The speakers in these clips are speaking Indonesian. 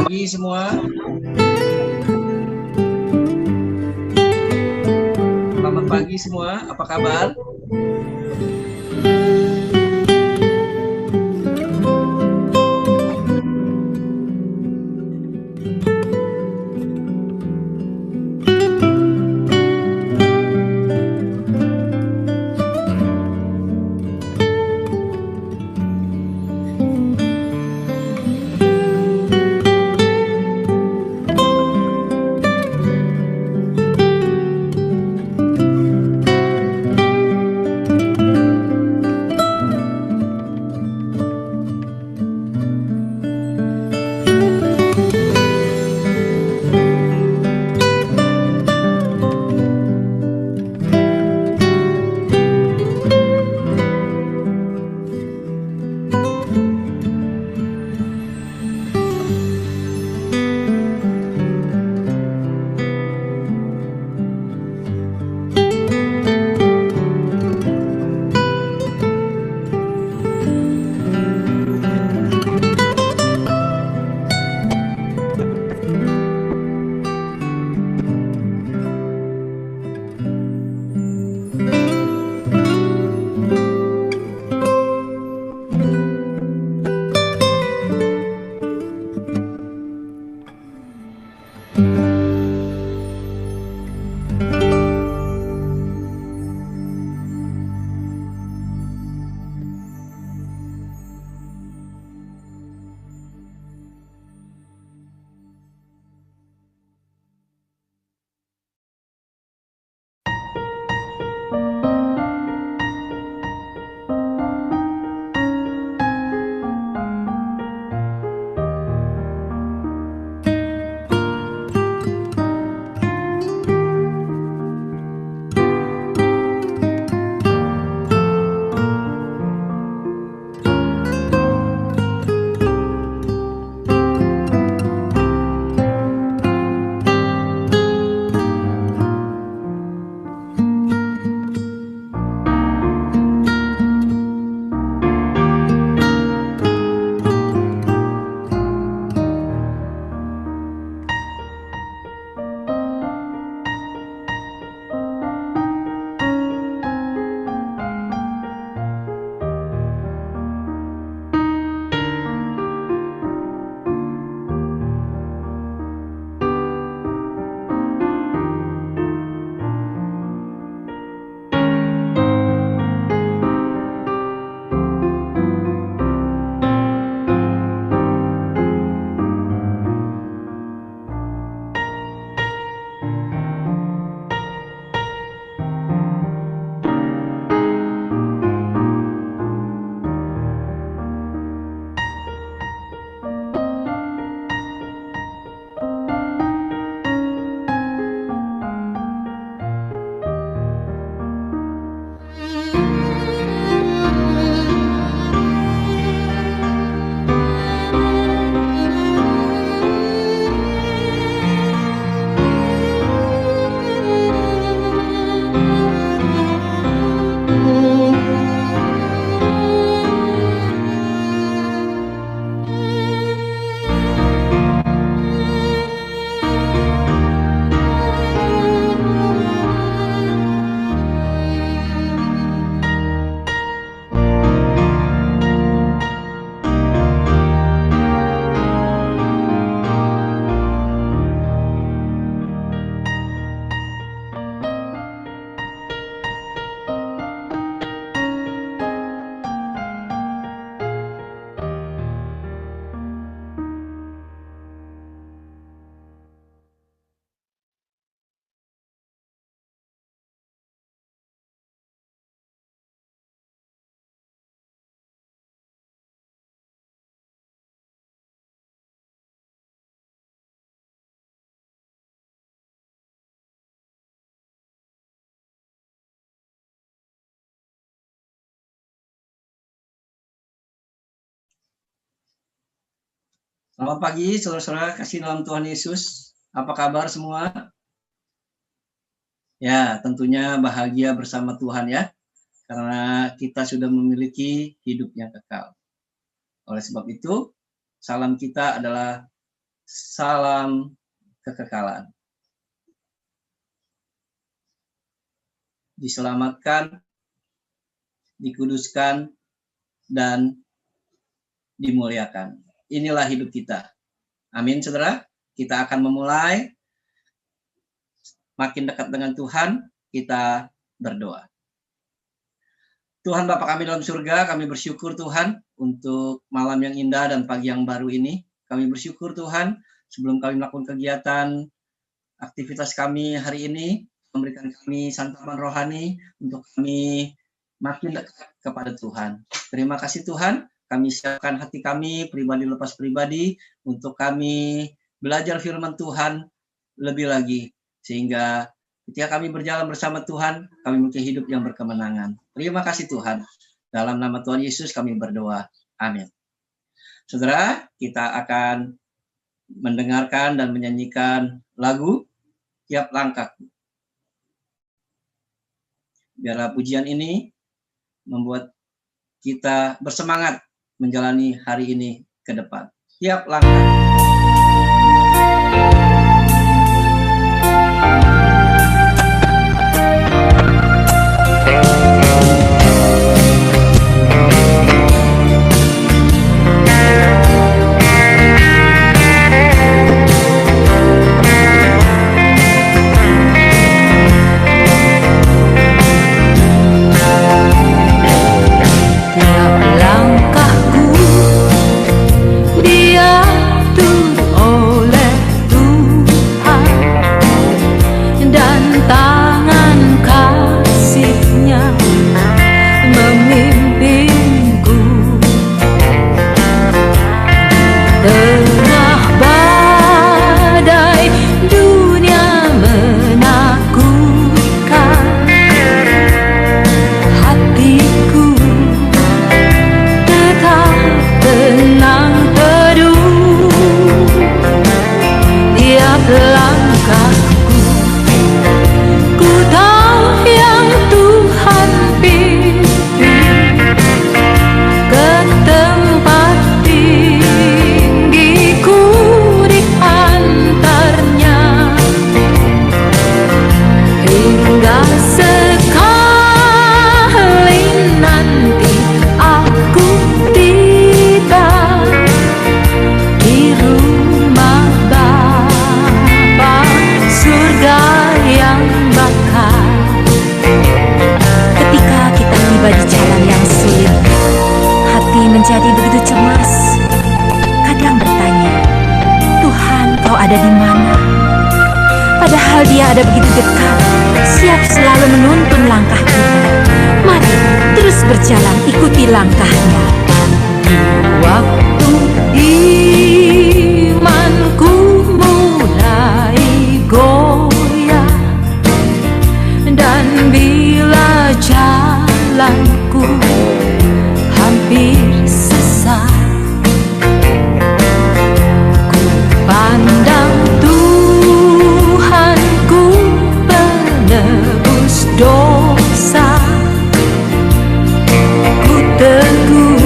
pagi semua. Selamat pagi semua, apa kabar? Selamat pagi, saudara-saudara kasih dalam Tuhan Yesus. Apa kabar semua? Ya, tentunya bahagia bersama Tuhan ya, karena kita sudah memiliki hidup yang kekal. Oleh sebab itu, salam kita adalah salam kekekalan. Diselamatkan, dikuduskan, dan dimuliakan. Inilah hidup kita. Amin, saudara. Kita akan memulai makin dekat dengan Tuhan, kita berdoa. Tuhan Bapa kami dalam surga, kami bersyukur Tuhan untuk malam yang indah dan pagi yang baru ini. Kami bersyukur Tuhan sebelum kami melakukan kegiatan aktivitas kami hari ini, memberikan kami santapan rohani untuk kami makin dekat kepada Tuhan. Terima kasih Tuhan, kami siapkan hati kami, pribadi lepas pribadi, untuk kami belajar firman Tuhan lebih lagi, sehingga ketika kami berjalan bersama Tuhan, kami memiliki hidup yang berkemenangan. Terima kasih Tuhan. Dalam nama Tuhan Yesus kami berdoa. Amin. Saudara, kita akan mendengarkan dan menyanyikan lagu Tiap Langkahku. Biarlah pujian ini membuat kita bersemangat menjalani hari ini ke depan. Tiap langkah. Menjadi begitu cemas, kadang bertanya, Tuhan, kau ada di mana? Padahal dia ada begitu dekat, siap selalu menuntun langkah kita. Mari terus berjalan, ikuti langkahnya. Waktu imanku mulai goyah, dan bila jalanku hampir sesat, ku pandang Tuhanku penebus dosa, ku teguh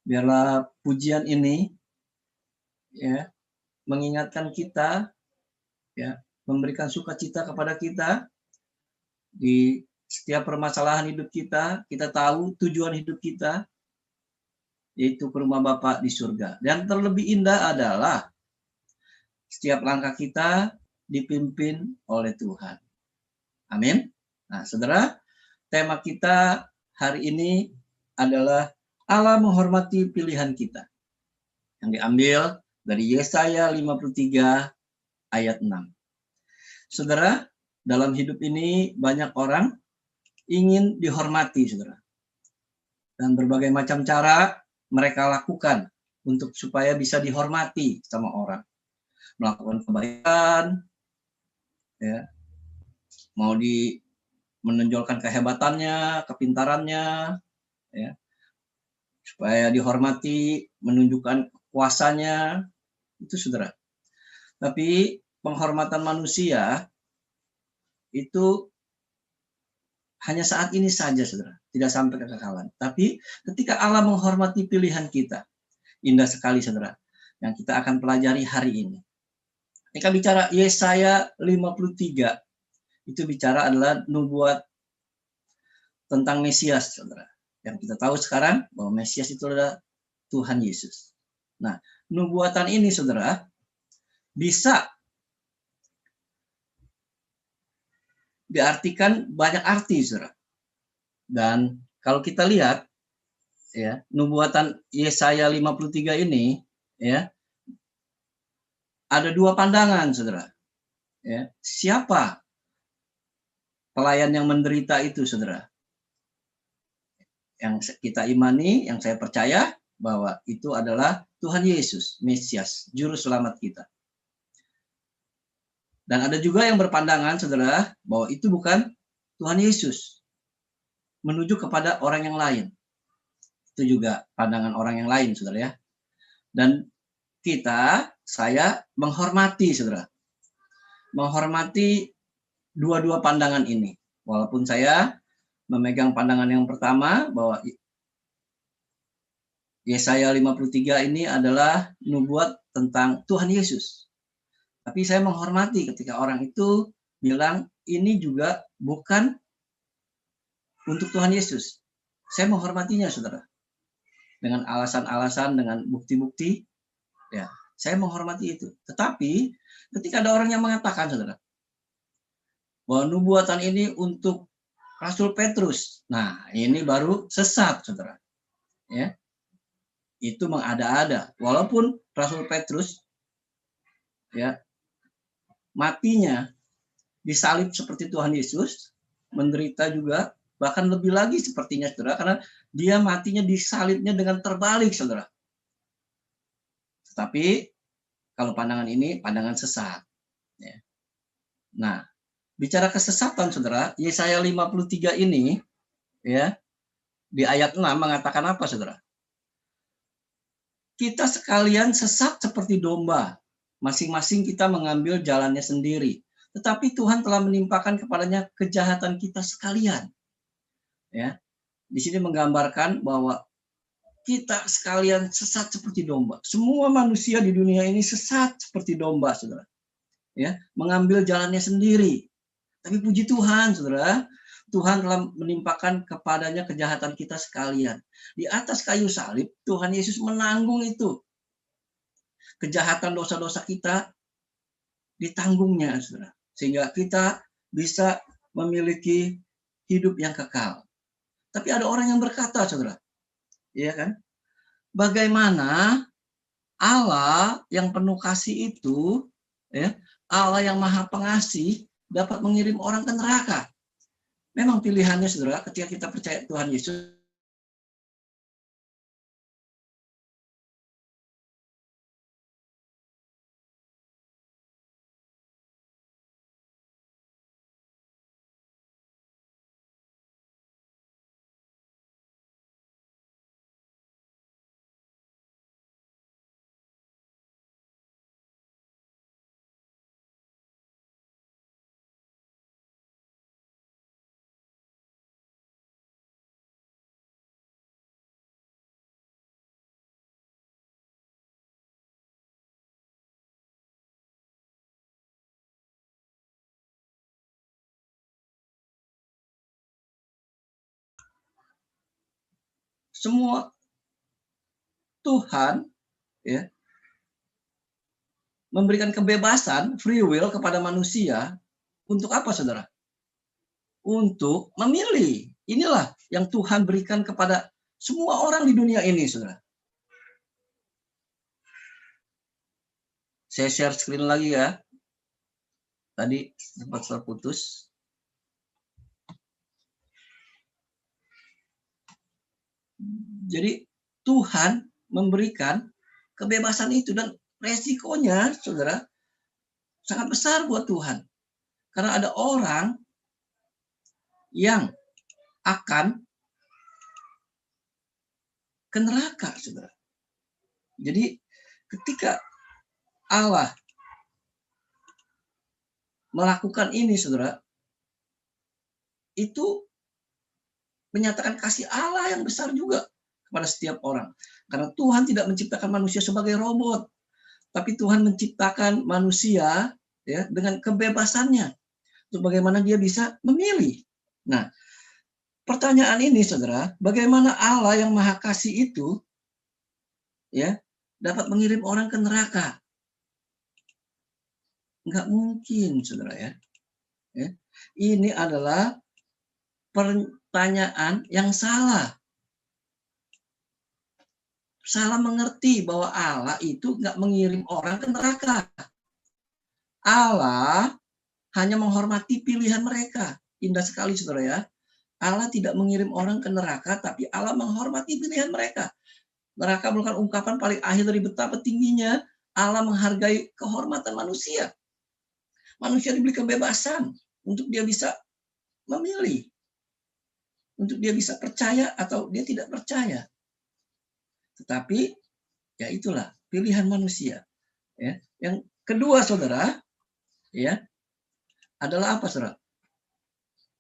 Biarlah pujian ini ya mengingatkan kita, ya, memberikan sukacita kepada kita di setiap permasalahan hidup kita. Kita tahu tujuan hidup kita yaitu ke rumah Bapa di surga. Dan terlebih indah adalah setiap langkah kita dipimpin oleh Tuhan. Amin. Nah, saudara, tema kita hari ini adalah Allah menghormati pilihan kita, yang diambil dari Yesaya 53 ayat 6. Saudara, dalam hidup ini banyak orang ingin dihormati, saudara. Dan berbagai macam cara mereka lakukan untuk supaya bisa dihormati sama orang. Melakukan kebaikan, ya, mau menonjolkan kehebatannya, kepintarannya, ya, supaya dihormati, menunjukkan kuasanya, itu saudara. Tapi penghormatan manusia itu hanya saat ini saja, saudara, tidak sampai kekekalan. Tapi ketika Allah menghormati pilihan kita, indah sekali, saudara, yang kita akan pelajari hari ini. Ketika bicara Yesaya 53, itu bicara adalah nubuat tentang Mesias, saudara. Yang kita tahu sekarang bahwa Mesias itu adalah Tuhan Yesus. Nah, nubuatan ini, saudara, bisa diartikan banyak arti, saudara. Dan kalau kita lihat, ya, nubuatan Yesaya 53 ini, ya, ada dua pandangan, saudara. Ya, siapa pelayan yang menderita itu, saudara? Yang kita imani, yang saya percaya bahwa itu adalah Tuhan Yesus, Mesias, Juru Selamat kita. Dan ada juga yang berpandangan, saudara, bahwa itu bukan Tuhan Yesus, menuju kepada orang yang lain. Itu juga pandangan orang yang lain, saudara, ya. Dan saya menghormati, saudara. Menghormati dua-dua pandangan ini. Walaupun saya memegang pandangan yang pertama bahwa Yesaya 53 ini adalah nubuat tentang Tuhan Yesus. Tapi saya menghormati ketika orang itu bilang ini juga bukan untuk Tuhan Yesus. Saya menghormatinya, saudara. Dengan alasan-alasan, dengan bukti-bukti, ya, saya menghormati itu. Tetapi ketika ada orang yang mengatakan, saudara, bahwa nubuatan ini untuk Rasul Petrus, nah ini baru sesat, saudara. Ya, itu mengada-ada. Walaupun Rasul Petrus, ya, matinya disalib seperti Tuhan Yesus, menderita juga, bahkan lebih lagi sepertinya, saudara, karena dia matinya disalibnya dengan terbalik, saudara. Tetapi kalau pandangan ini pandangan sesat. Ya. Nah, bicara kesesatan, saudara, Yesaya 53 ini, ya, di ayat 6 mengatakan apa, saudara? Kita sekalian sesat seperti domba, masing-masing kita mengambil jalannya sendiri. Tetapi Tuhan telah menimpakan kepadanya kejahatan kita sekalian. Ya, di sini menggambarkan bahwa kita sekalian sesat seperti domba. Semua manusia di dunia ini sesat seperti domba, saudara. Ya, mengambil jalannya sendiri. Tapi puji Tuhan, saudara, Tuhan telah menimpakan kepadanya kejahatan kita sekalian. Di atas kayu salib, Tuhan Yesus menanggung itu. Kejahatan dosa-dosa kita ditanggungnya, saudara. Sehingga kita bisa memiliki hidup yang kekal. Tapi ada orang yang berkata, saudara, ya kan? Bagaimana Allah yang penuh kasih itu, ya, Allah yang maha pengasih, dapat mengirim orang ke neraka? Memang pilihannya, saudara, ketika kita percaya Tuhan Yesus, semua Tuhan ya memberikan kebebasan free will kepada manusia untuk apa, saudara? Untuk memilih. Inilah yang Tuhan berikan kepada semua orang di dunia ini, saudara. Saya share screen lagi ya. Tadi sempat terputus. Jadi Tuhan memberikan kebebasan itu, dan resikonya, saudara, sangat besar buat Tuhan. Karena ada orang yang akan ke neraka, saudara. Jadi ketika Allah melakukan ini, saudara, itu menyatakan kasih Allah yang besar juga kepada setiap orang. Karena Tuhan tidak menciptakan manusia sebagai robot, tapi Tuhan menciptakan manusia ya dengan kebebasannya untuk bagaimana dia bisa memilih. Nah, pertanyaan ini, saudara, bagaimana Allah yang Maha Kasih itu ya dapat mengirim orang ke neraka? Enggak mungkin, saudara ya. Ini adalah pertanyaan yang salah. Salah mengerti bahwa Allah itu enggak mengirim orang ke neraka. Allah hanya menghormati pilihan mereka. Indah sekali, saudara ya. Allah tidak mengirim orang ke neraka, tapi Allah menghormati pilihan mereka. Neraka merupakan ungkapan paling akhir dari betapa tingginya Allah menghargai kehormatan manusia. Manusia diberi kebebasan untuk dia bisa memilih, untuk dia bisa percaya atau dia tidak percaya. Tetapi ya itulah pilihan manusia. Ya. Yang kedua, saudara, ya adalah apa, saudara?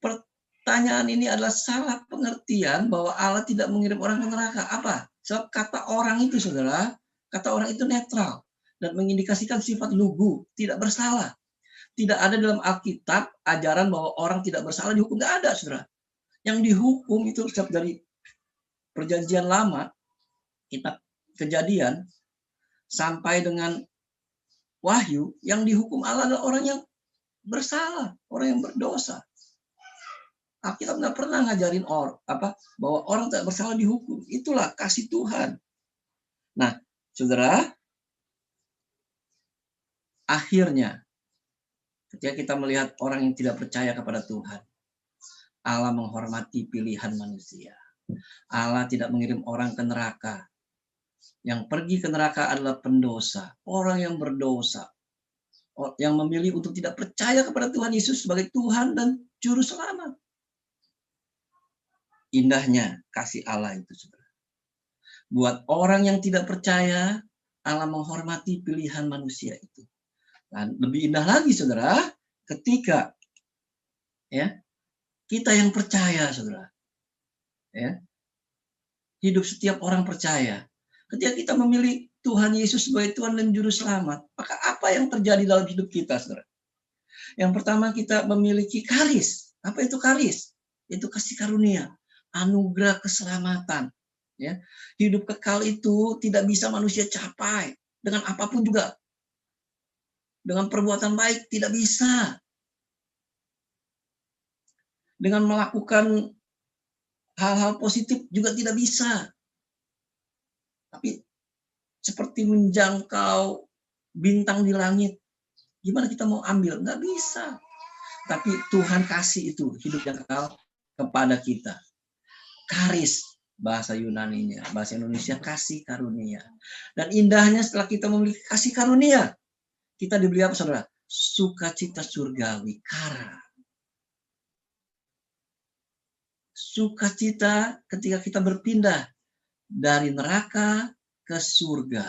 Pertanyaan ini adalah salah pengertian bahwa Allah tidak mengirim orang ke neraka. Apa? Sebab kata orang itu, saudara, kata orang itu netral dan mengindikasikan sifat lugu, tidak bersalah. Tidak ada dalam Alkitab ajaran bahwa orang tidak bersalah dihukum. Tidak ada, saudara. Yang dihukum itu setiap dari Perjanjian Lama, kitab Kejadian, sampai dengan Wahyu, yang dihukum Allah adalah orang yang bersalah, orang yang berdosa. Alkitab nggak pernah ngajarin bahwa orang tidak bersalah dihukum. Itulah kasih Tuhan. Nah, saudara, akhirnya ketika kita melihat orang yang tidak percaya kepada Tuhan, Allah menghormati pilihan manusia. Allah tidak mengirim orang ke neraka. Yang pergi ke neraka adalah pendosa, orang yang berdosa, yang memilih untuk tidak percaya kepada Tuhan Yesus sebagai Tuhan dan Juru Selamat. Indahnya kasih Allah itu, saudara. Buat orang yang tidak percaya, Allah menghormati pilihan manusia itu. Dan lebih indah lagi, saudara, ketika ya kita yang percaya, saudara, ya hidup setiap orang percaya. Ketika kita memilih Tuhan Yesus sebagai Tuhan dan Juru Selamat, maka apa yang terjadi dalam hidup kita, saudara? Yang pertama, kita memiliki karis. Apa itu karis? Itu kasih karunia, anugerah keselamatan. Ya, hidup kekal itu tidak bisa manusia capai dengan apapun juga. Dengan perbuatan baik tidak bisa. Dengan melakukan hal-hal positif juga tidak bisa. Tapi seperti menjangkau bintang di langit, gimana kita mau ambil? Nggak bisa. Tapi Tuhan kasih itu hidup yang kekal kepada kita. Karis, bahasa Yunaninya, bahasa Indonesia kasih karunia. Dan indahnya setelah kita memiliki kasih karunia, kita diberi apa, saudara? Sukacita surgawi, kara. Sukacita ketika kita berpindah dari neraka ke surga.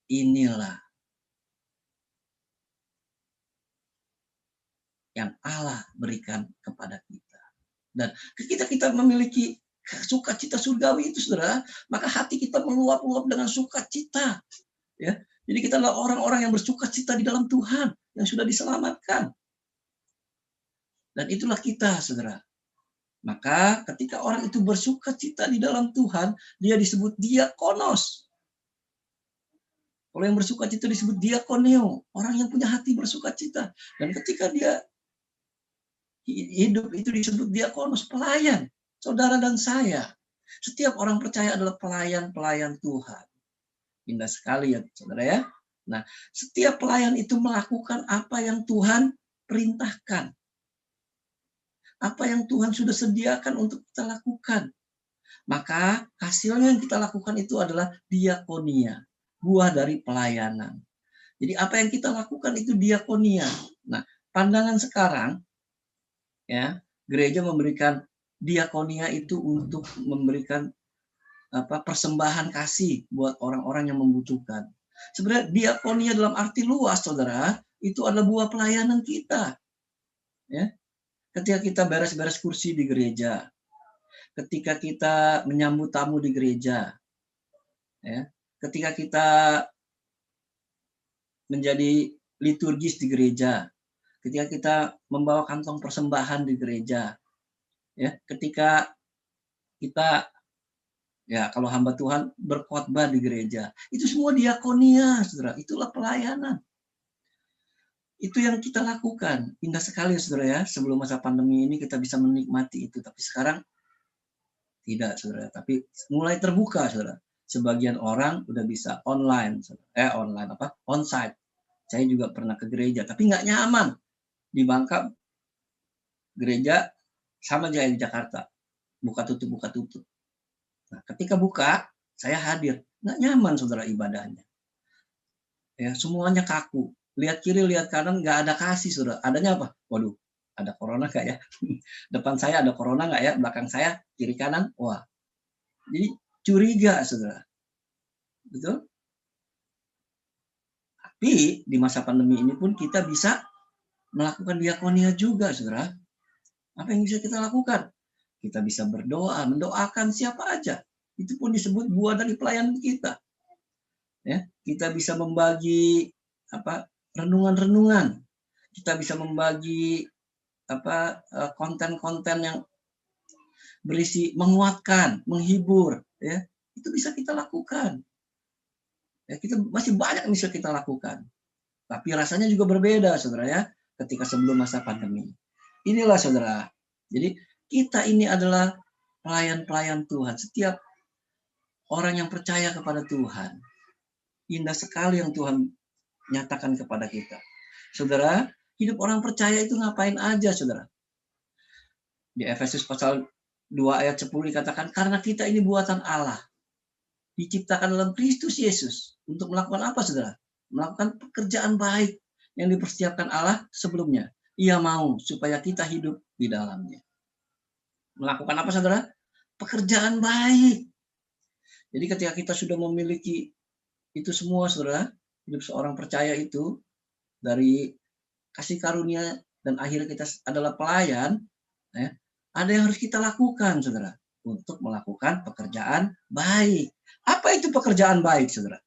Inilah yang Allah berikan kepada kita. Dan ketika kita memiliki sukacita surgawi itu, saudara, maka hati kita meluap-luap dengan sukacita. Ya, jadi kita adalah orang-orang yang bersukacita di dalam Tuhan, yang sudah diselamatkan. Dan itulah kita, saudara. Maka ketika orang itu bersuka cita di dalam Tuhan, dia disebut diakonos. Kalau yang bersuka cita disebut diakoneo, orang yang punya hati bersuka cita. Dan ketika dia hidup itu disebut diakonos, pelayan. Saudara dan saya, setiap orang percaya adalah pelayan-pelayan Tuhan. Indah sekali ya saudara ya. Nah, setiap pelayan itu melakukan apa yang Tuhan perintahkan. Apa yang Tuhan sudah sediakan untuk kita lakukan. Maka hasilnya yang kita lakukan itu adalah diakonia, buah dari pelayanan. Jadi apa yang kita lakukan itu diakonia. Nah, pandangan sekarang ya, gereja memberikan diakonia itu untuk memberikan persembahan kasih buat orang-orang yang membutuhkan. Sebenarnya diakonia dalam arti luas, saudara, itu adalah buah pelayanan kita. Ya, ketika kita beres-beres kursi di gereja, ketika kita menyambut tamu di gereja, ya, ketika kita menjadi liturgis di gereja, ketika kita membawa kantong persembahan di gereja, ya, ketika kita ya kalau hamba Tuhan berkhotbah di gereja, itu semua diakonia, saudara. Itulah pelayanan. Itu yang kita lakukan. Indah sekali, saudara ya. Sebelum masa pandemi ini kita bisa menikmati itu, tapi sekarang tidak, saudara. Tapi mulai terbuka, saudara. Sebagian orang udah bisa online, onsite. Saya juga pernah ke gereja, tapi nggak nyaman. Di Bangka, gereja sama aja di Jakarta. Buka tutup. Nah, ketika buka, saya hadir. Nggak nyaman, saudara, ibadahnya. Ya, semuanya kaku. Lihat kiri, lihat kanan, nggak ada kasih, saudara. Adanya apa? Waduh, ada corona nggak ya? Depan saya ada corona nggak ya? Belakang saya, kiri kanan, wah. Jadi curiga, saudara. Betul? Tapi di masa pandemi ini pun kita bisa melakukan diakonia juga, saudara. Apa yang bisa kita lakukan? Kita bisa berdoa, mendoakan siapa aja. Itu pun disebut buah dari pelayanan kita. Ya, kita bisa membagi renungan-renungan. Kita bisa membagi konten-konten yang berisi menguatkan, menghibur, ya. Itu bisa kita lakukan. Ya, kita masih banyak yang bisa kita lakukan. Tapi rasanya juga berbeda, saudara ya, ketika sebelum masa pandemi. Inilah saudara. Jadi kita ini adalah pelayan-pelayan Tuhan. Setiap orang yang percaya kepada Tuhan, indah sekali yang Tuhan nyatakan kepada kita. Saudara, hidup orang percaya itu ngapain aja, saudara? Di Efesus pasal 2 ayat 10 dikatakan, karena kita ini buatan Allah. Diciptakan dalam Kristus Yesus. Untuk melakukan apa, saudara? Melakukan pekerjaan baik yang dipersiapkan Allah sebelumnya. Ia mau supaya kita hidup di dalamnya. Melakukan apa, saudara? Pekerjaan baik. Jadi ketika kita sudah memiliki itu semua, saudara, hidup seorang percaya itu dari kasih karunia dan akhirnya kita adalah pelayan, ya, ada yang harus kita lakukan, saudara, untuk melakukan pekerjaan baik. Apa itu pekerjaan baik, saudara?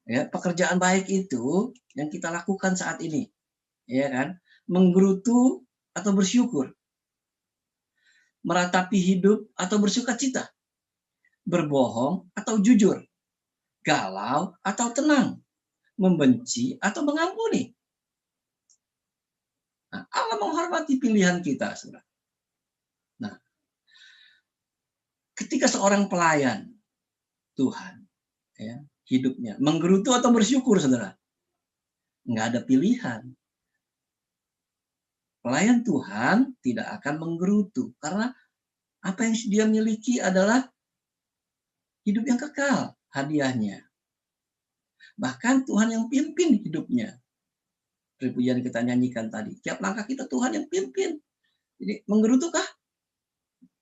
Ya, pekerjaan baik itu yang kita lakukan saat ini, ya kan? Menggerutu atau bersyukur, meratapi hidup atau bersuka cita, berbohong atau jujur, galau atau tenang, membenci atau mengampuni. Nah, Allah menghormati pilihan kita, saudara. Nah, ketika seorang pelayan Tuhan, ya, hidupnya menggerutu atau bersyukur, saudara, nggak ada pilihan. Pelayan Tuhan tidak akan menggerutu karena apa yang dia miliki adalah hidup yang kekal, hadiahnya. Bahkan Tuhan yang pimpin hidupnya. Seperti pujian kita nyanyikan tadi. Tiap langkah kita Tuhan yang pimpin. Jadi menggerutukah?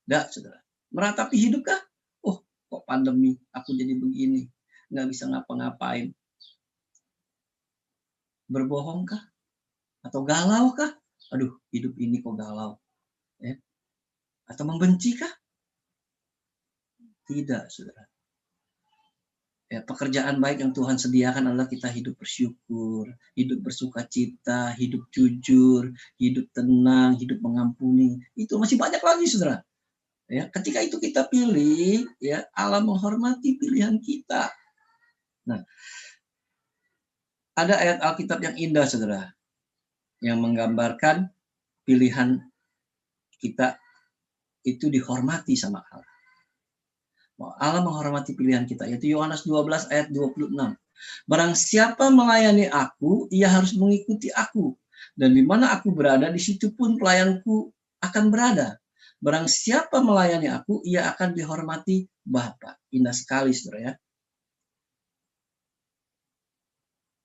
Tidak, saudara. Meratapi hidupkah? Oh, kok pandemi, aku jadi begini. Nggak bisa ngapa-ngapain. Berbohongkah? Atau galaukah? Aduh, hidup ini kok galau. Ya. Atau membencikah? Tidak, saudara. Ya, pekerjaan baik yang Tuhan sediakan adalah kita hidup bersyukur, hidup bersukacita, hidup jujur, hidup tenang, hidup mengampuni. Itu masih banyak lagi, saudara. Ya, ketika itu kita pilih, ya Allah menghormati pilihan kita. Nah, ada ayat Alkitab yang indah, saudara, yang menggambarkan pilihan kita itu dihormati sama Allah. Allah menghormati pilihan kita, yaitu Yohanes 12 ayat 26. Barang siapa melayani aku, ia harus mengikuti aku. Dan di mana aku berada, di situ pun pelayanku akan berada. Barang siapa melayani aku, ia akan dihormati Bapa. Indah sekali, saudara ya.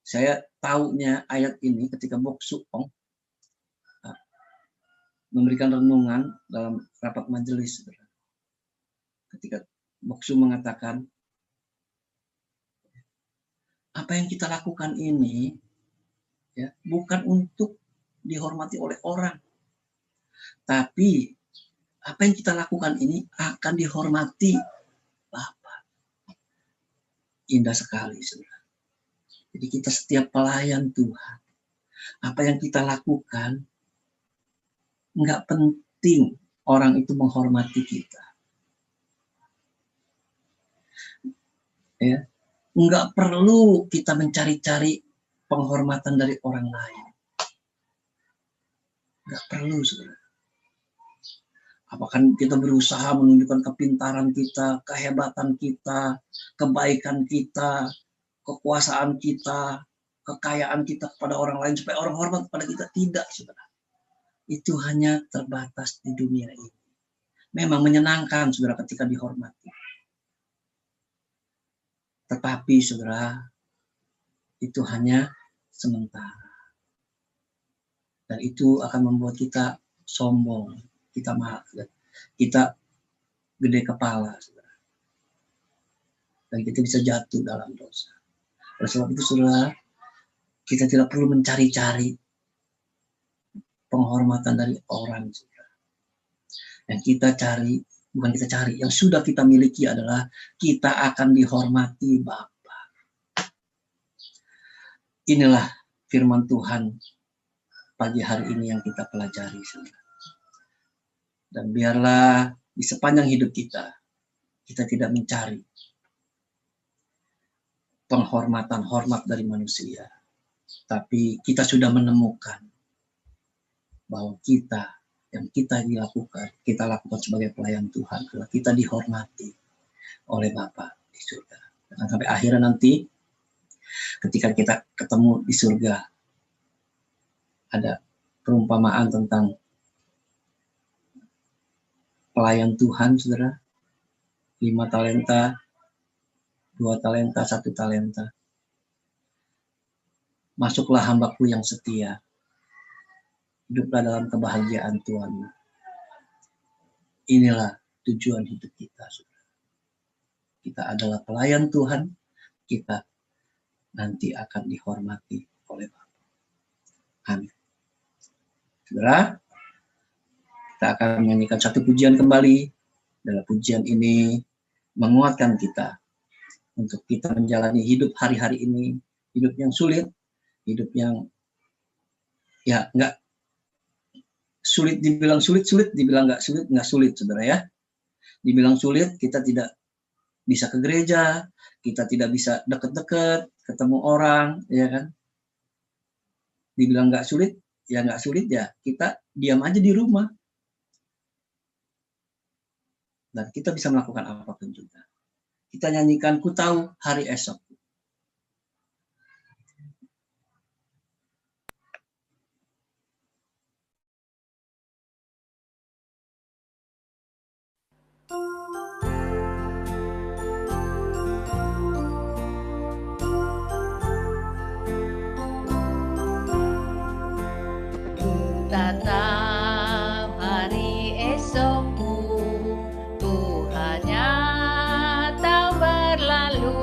Saya tahunya ayat ini ketika Bok Suong memberikan renungan dalam rapat majelis, saudara. Ketika Boksu mengatakan, apa yang kita lakukan ini ya bukan untuk dihormati oleh orang, tapi apa yang kita lakukan ini akan dihormati Bapa. Indah sekali, saudara. Jadi kita setiap pelayan Tuhan, apa yang kita lakukan nggak penting orang itu menghormati kita. Ya, nggak perlu kita mencari-cari penghormatan dari orang lain. Nggak perlu, saudara. Apakah kita berusaha menunjukkan kepintaran kita, kehebatan kita, kebaikan kita, kekuasaan kita, kekayaan kita kepada orang lain supaya orang hormat kepada kita? Tidak, saudara. Itu hanya terbatas di dunia ini. Memang menyenangkan, saudara, ketika dihormati. Tetapi, saudara, itu hanya sementara. Dan itu akan membuat kita sombong, kita gede kepala, saudara. Dan kita bisa jatuh dalam dosa. Oleh sebab itu, saudara, kita tidak perlu mencari-cari penghormatan dari orang, saudara. Yang kita cari, bukan kita cari, yang sudah kita miliki adalah kita akan dihormati Bapa. Inilah firman Tuhan pagi hari ini yang kita pelajari, saudara. Dan biarlah di sepanjang hidup kita tidak mencari hormat dari manusia. Tapi kita sudah menemukan bahwa yang kita lakukan sebagai pelayan Tuhan adalah kita dihormati oleh Bapa di surga. Dan sampai akhirnya nanti ketika kita ketemu di surga ada perumpamaan tentang pelayan Tuhan, saudara. 5 talenta, 2 talenta, 1 talenta. Masuklah hambaku yang setia. Hiduplah dalam kebahagiaan Tuhan. Inilah tujuan hidup kita, saudara. Kita adalah pelayan Tuhan, kita nanti akan dihormati oleh Bapa. Amin. Saudara, kita akan menyanyikan satu pujian kembali. Dalam pujian ini menguatkan kita untuk kita menjalani hidup hari-hari ini, hidup yang sulit, hidup yang ya enggak sulit, dibilang sulit, dibilang nggak sulit, saudara ya. Dibilang sulit, kita tidak bisa ke gereja, kita tidak bisa deket-deket, ketemu orang, ya kan. Dibilang nggak sulit ya, kita diam aja di rumah. Dan kita bisa melakukan apapun juga. Kita nyanyikan Ku Tahu Hari Esok. Datang hari esokku, Tuhan yang tak berlalu.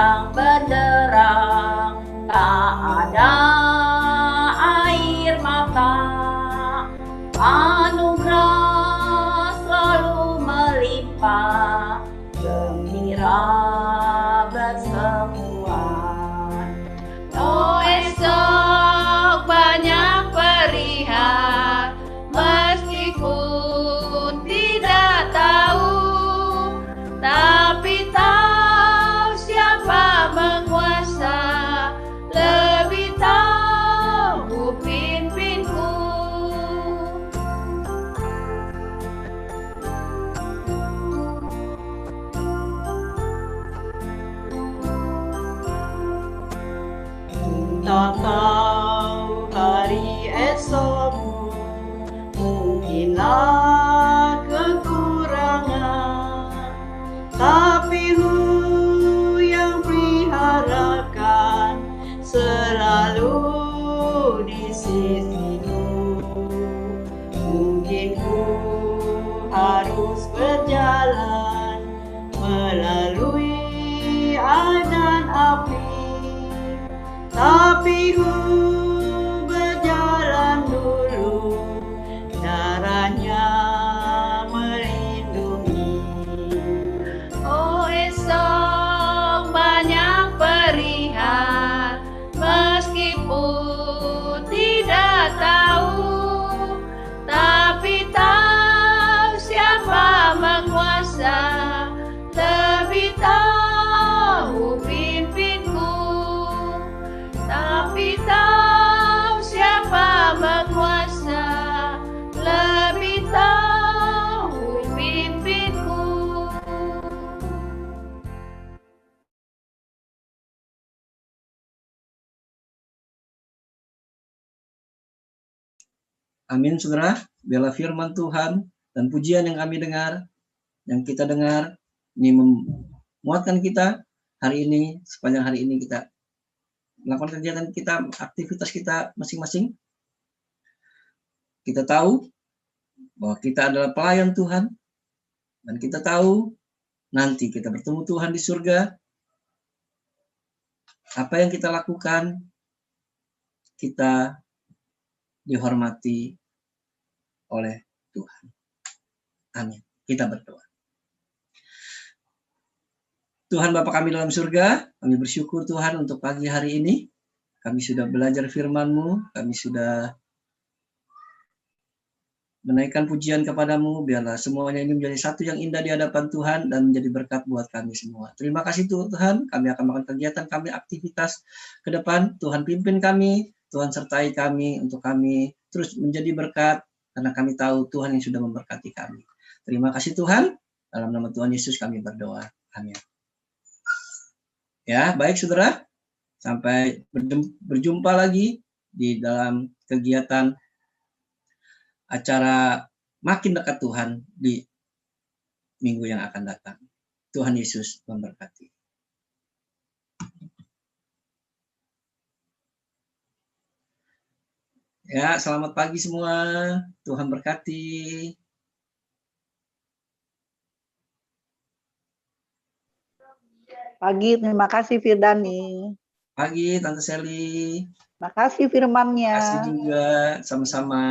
padang benderang, tak ada air mata. Anugerah selalu melimpah, gembira bersemuan. Oh, esok banyak perihan, meskipun tidak tahu, tapi tahu siapa menguasa, lebih tahu pimpinku. Tak tahu hari esokmu, mungkinlah kekurangan, tapi yang peliharakan selalu di sisimu. Mungkin ku harus berjalan melalui adan api, tapi berjalan dulu, darahnya melindungi. Oh, esok banyak perihan, meskipun tidak tahu, tapi tahu siapa menguasa, lebih tahu pimpinku. Tapi tahu siapa menguasa, lebih tahu pimpinku. Amin, saudara. Biarlah firman Tuhan dan pujian yang kami dengar, yang kita dengar, ini memuatkan kita hari ini, sepanjang hari ini kita melakukan kegiatan kita, aktivitas kita masing-masing. Kita tahu bahwa kita adalah pelayan Tuhan, dan kita tahu nanti kita bertemu Tuhan di surga. Apa yang kita lakukan, kita dihormati oleh Tuhan. Amin. Kita berdoa. Tuhan Bapa kami dalam surga, kami bersyukur Tuhan untuk pagi hari ini. Kami sudah belajar firman-Mu, kami sudah menaikkan pujian kepadamu. Biarlah semuanya ini menjadi satu yang indah di hadapan Tuhan dan menjadi berkat buat kami semua. Terima kasih Tuhan, kami akan melakukan kegiatan kami, aktivitas ke depan. Tuhan pimpin kami, Tuhan sertai kami, untuk kami terus menjadi berkat, karena kami tahu Tuhan yang sudah memberkati kami. Terima kasih Tuhan, dalam nama Tuhan Yesus kami berdoa. Amin. Ya, baik saudara, sampai berjumpa lagi di dalam kegiatan acara makin dekat Tuhan di minggu yang akan datang. Tuhan Yesus memberkati. Ya, selamat pagi semua. Tuhan berkati. Pagi, terima kasih Firdani. Pagi, Tante Sally. Terima kasih firman-Nya. Terima kasih juga, sama-sama.